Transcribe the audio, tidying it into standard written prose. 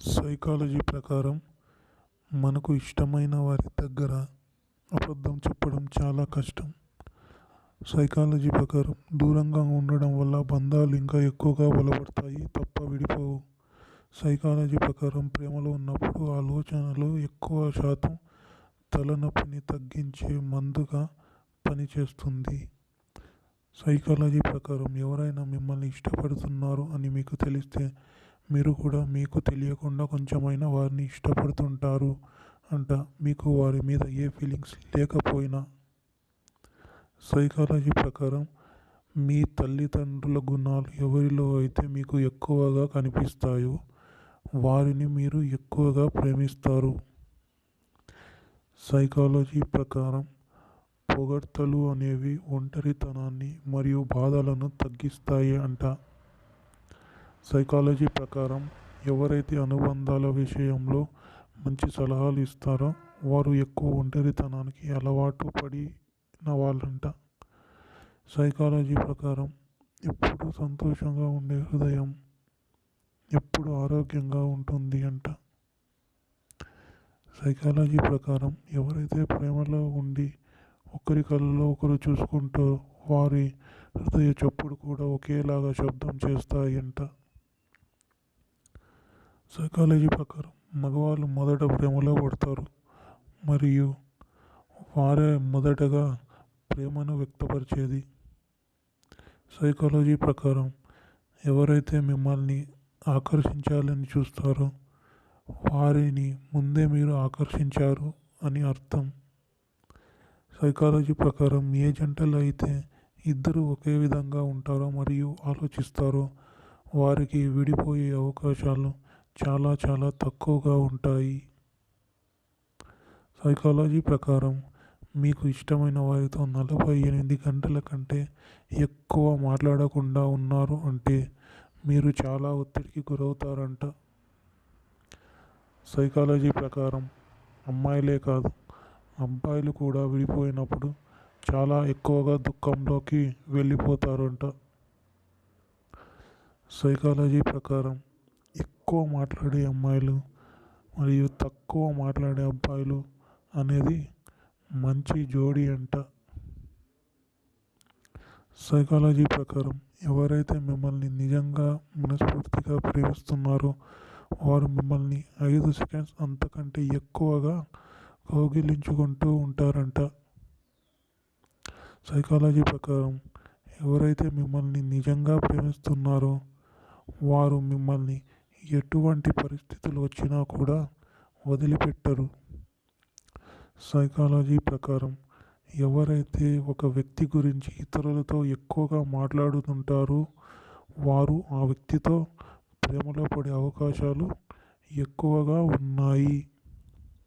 Psychology ప్రకారం మనకు ఇష్టమైన వారి దగ్గర అబద్ధం చెప్పడం చాలా కష్టం. సైకాలజీ ప్రకారం దూరంగా ఉండడం వల్ల బంధాలు ఇంకా ఎక్కువగా బలపడతాయి తప్ప విడిపోవు. సైకాలజీ ప్రకారం ప్రేమలో ఉన్నప్పుడు ఆలోచనలు ఎక్కువ శాతం తలనొప్పిని తగ్గించే మందుగా పనిచేస్తుంది. సైకాలజీ ప్రకారం ఎవరైనా మిమ్మల్ని ఇష్టపడుతున్నారు అని మీకు తెలిస్తే మీరు కూడా మీకు తెలియకుండా కొంచెమైనా వారిని ఇష్టపడుతుంటారు అంట, మీకు వారి మీద ఏ ఫీలింగ్స్ లేకపోయినా. సైకాలజీ ప్రకారం మీ తల్లిదండ్రుల గుణాలు ఎవరిలో అయితే మీకు ఎక్కువగా కనిపిస్తాయో వారిని మీరు ఎక్కువగా ప్రేమిస్తారు. సైకాలజీ ప్రకారం పొగడ్తలు అనేవి ఒంటరితనాన్ని మరియు బాధలను తగ్గిస్తాయి అంట. సైకాలజీ ప్రకారం ఎవరైతే అనుబంధాల విషయంలో మంచి సలహాలు ఇస్తారో వారు ఎక్కువ ఒంటరితనానికి అలవాటు పడిన వాళ్ళంట. సైకాలజీ ప్రకారం ఎప్పుడు సంతోషంగా ఉండే హృదయం ఎప్పుడు ఆరోగ్యంగా ఉంటుంది అంట. సైకాలజీ ప్రకారం ఎవరైతే ప్రేమలో ఉండి ఒకరి కళ్ళలో ఒకరు చూసుకుంటూ వారి హృదయ చప్పుడు కూడా ఒకేలాగా శబ్దం చేస్తాయి అంట. సైకాలజీ ప్రకారం మగవాళ్ళు మొదట ప్రేమలో పడతారు మరియు వారే మొదటగా ప్రేమను వ్యక్తపరిచేది. సైకాలజీ ప్రకారం ఎవరైతే మిమ్మల్ని ఆకర్షించాలని చూస్తారో వారిని ముందే మీరు ఆకర్షించారు అని అర్థం. సైకాలజీ ప్రకారం ఏ జంటలు అయితే ఇద్దరు ఒకే విధంగా ఉంటారో మరియు ఆలోచిస్తారో వారికి విడిపోయే అవకాశాలు చాలా చాలా తక్కువగా ఉంటాయి. సైకాలజీ ప్రకారం మీకు ఇష్టమైన వారితో 48 గంటల కంటే ఎక్కువ మాట్లాడకుండా ఉన్నారు అంటే మీరు చాలా ఒత్తిడికి గురవుతారంట. సైకాలజీ ప్రకారం అమ్మాయిలే కాదు అబ్బాయిలు కూడా విడిపోయినప్పుడు చాలా ఎక్కువగా దుఃఖంలోకి వెళ్ళిపోతారంట. సైకాలజీ ప్రకారం ఎక్కువ మాట్లాడే అమ్మాయిలు మరియు తక్కువ మాట్లాడే అబ్బాయిలు అనేది మంచి జోడి అంట. సైకాలజీ ప్రకారం ఎవరైతే మిమ్మల్ని నిజంగా మనస్ఫూర్తిగా ప్రేమిస్తున్నారో వారు మిమ్మల్ని 5 సెకండ్స్ అంతకంటే ఎక్కువగా కౌగిలించుకుంటూ ఉంటారంట. సైకాలజీ ప్రకారం ఎవరైతే మిమ్మల్ని నిజంగా ప్రేమిస్తున్నారో వారు మిమ్మల్ని ఎటువంటి పరిస్థితులు వచ్చినా కూడా వదిలిపెట్టరు. సైకాలజీ ప్రకారం ఎవరైతే ఒక వ్యక్తి గురించి ఇతరులతో ఎక్కువగా మాట్లాడుతుంటారో వారు ఆ వ్యక్తితో ప్రేమలో పడే అవకాశాలు ఎక్కువగా ఉన్నాయి.